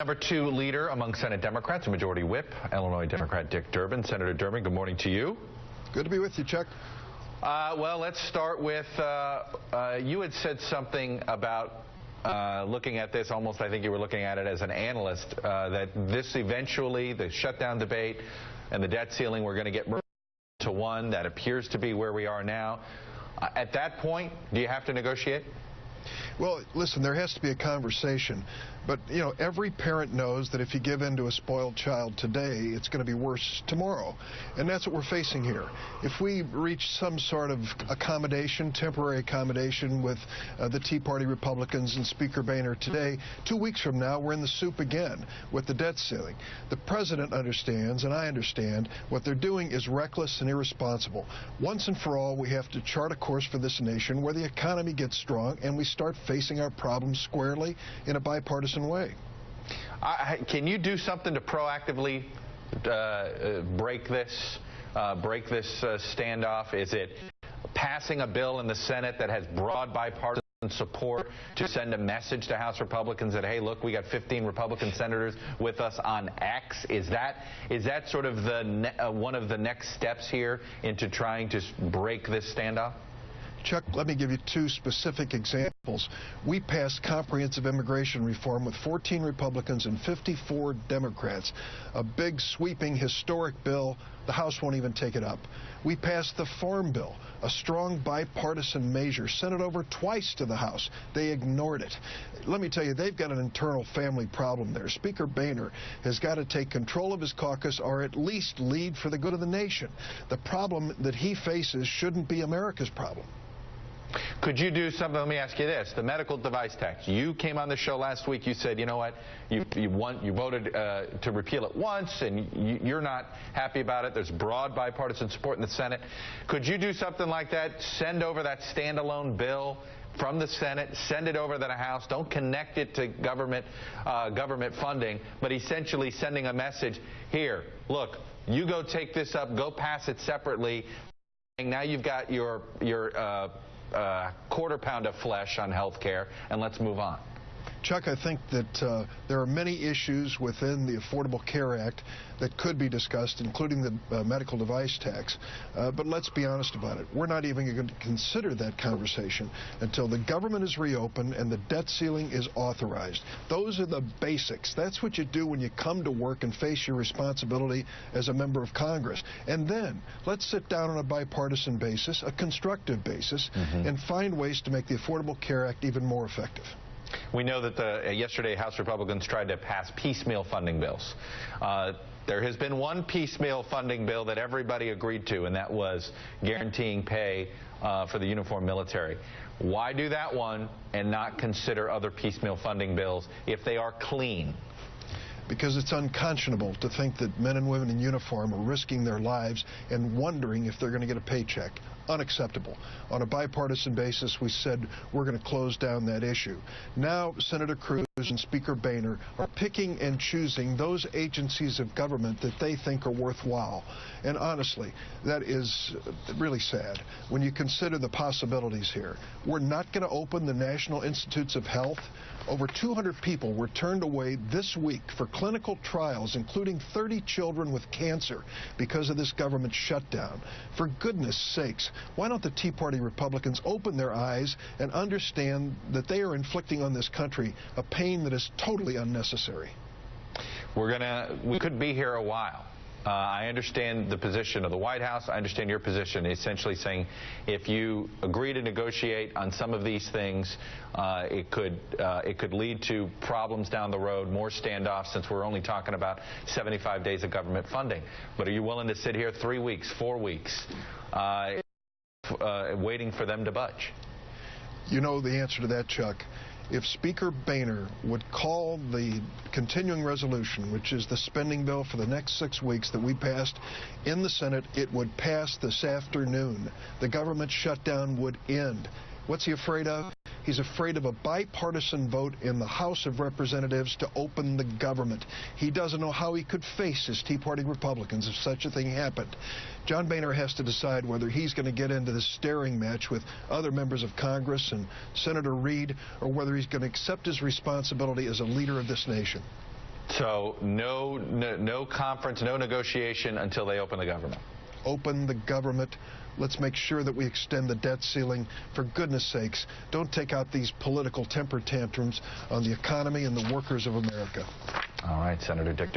Number 2 leader among Senate Democrats, Majority Whip, Illinois Democrat Dick Durbin. Senator Durbin, good morning to you. Good to be with you, Chuck. Well, let's start with, you had said something about looking at this, almost I think you were looking at it as an analyst, that this eventually, the shutdown debate and the debt ceiling, we're going to get to one that appears to be where we are now. At that point, do you have to negotiate? Well, listen, there has to be a conversation. But, you know, every parent knows that if you give in to a spoiled child today, it's going to be worse tomorrow. And that's what we're facing here. If we reach some sort of accommodation, temporary accommodation with the Tea Party Republicans and Speaker Boehner today, 2 weeks from now, we're in the soup again with the debt ceiling. The president understands, and I understand, what they're doing is reckless and irresponsible. Once and for all, we have to chart a course for this nation where the economy gets strong and we start facing our problems squarely in a bipartisan way. Can you do something to proactively break this standoff? Is it passing a bill in the Senate that has broad bipartisan support to send a message to House Republicans that, hey, look, we got 15 Republican senators with us on X? Is that sort of the one of the next steps here into trying to break this standoff? Chuck, let me give you 2 specific examples. We passed comprehensive immigration reform with 14 Republicans and 54 Democrats. A big, sweeping, historic bill. The House won't even take it up. We passed the Farm Bill, a strong bipartisan measure, sent it over twice to the House. They ignored it. Let me tell you, they've got an internal family problem there. Speaker Boehner has got to take control of his caucus or at least lead for the good of the nation. The problem that he faces shouldn't be America's problem. Could you do something? Let me ask you this. The medical device tax. You came on the show last week. You said, you know what, you voted to repeal it once, and you're not happy about it. There's broad bipartisan support in the Senate. Could you do something like that? Send over that standalone bill from the Senate, send it over to the House. Don't connect it to government funding, but essentially sending a message here. Look, you go take this up, go pass it separately. And now you've got your quarter pound of flesh on health care, and let's move on. Chuck, I think that there are many issues within the Affordable Care Act that could be discussed, including the medical device tax. But let's be honest about it. We're not even going to consider that conversation until the government is reopened and the debt ceiling is authorized. Those are the basics. That's what you do when you come to work and face your responsibility as a member of Congress. And then let's sit down on a bipartisan basis, a constructive basis, and find ways to make the Affordable Care Act even more effective. We know that yesterday House Republicans tried to pass piecemeal funding bills. There has been one piecemeal funding bill that everybody agreed to, and that was guaranteeing pay for the uniformed military. Why do that one and not consider other piecemeal funding bills if they are clean? Because it's unconscionable to think that men and women in uniform are risking their lives and wondering if they're going to get a paycheck. Unacceptable. On a bipartisan basis, we said we're going to close down that issue. Now, Senator Cruz and Speaker Boehner are picking and choosing those agencies of government that they think are worthwhile. And honestly, that is really sad when you consider the possibilities here. We're not going to open the National Institutes of Health. Over 200 people were turned away this week for clinical trials, including 30 children with cancer, because of this government shutdown. For goodness sakes, why don't the Tea Party Republicans open their eyes and understand that they are inflicting on this country a pain that is totally unnecessary? We could be here a while. I understand the position of the White House. I understand your position, essentially saying if you agree to negotiate on some of these things, it could lead to problems down the road, more standoffs, since we're only talking about 75 days of government funding. But are you willing to sit here 3 weeks, 4 weeks, waiting for them to budge? You know the answer to that, Chuck. If Speaker Boehner would call the continuing resolution, which is the spending bill for the next 6 weeks that we passed in the Senate, it would pass this afternoon. The government shutdown would end. What's he afraid of? He's afraid of a bipartisan vote in the House of Representatives to open the government. He doesn't know how he could face his Tea Party Republicans if such a thing happened. John Boehner has to decide whether he's going to get into this staring match with other members of Congress and Senator Reid, or whether he's going to accept his responsibility as a leader of this nation. So no conference, no negotiation until they open the government. Open the government. Let's make sure that we extend the debt ceiling. For goodness sakes, don't take out these political temper tantrums on the economy and the workers of America. All right, Senator Dick.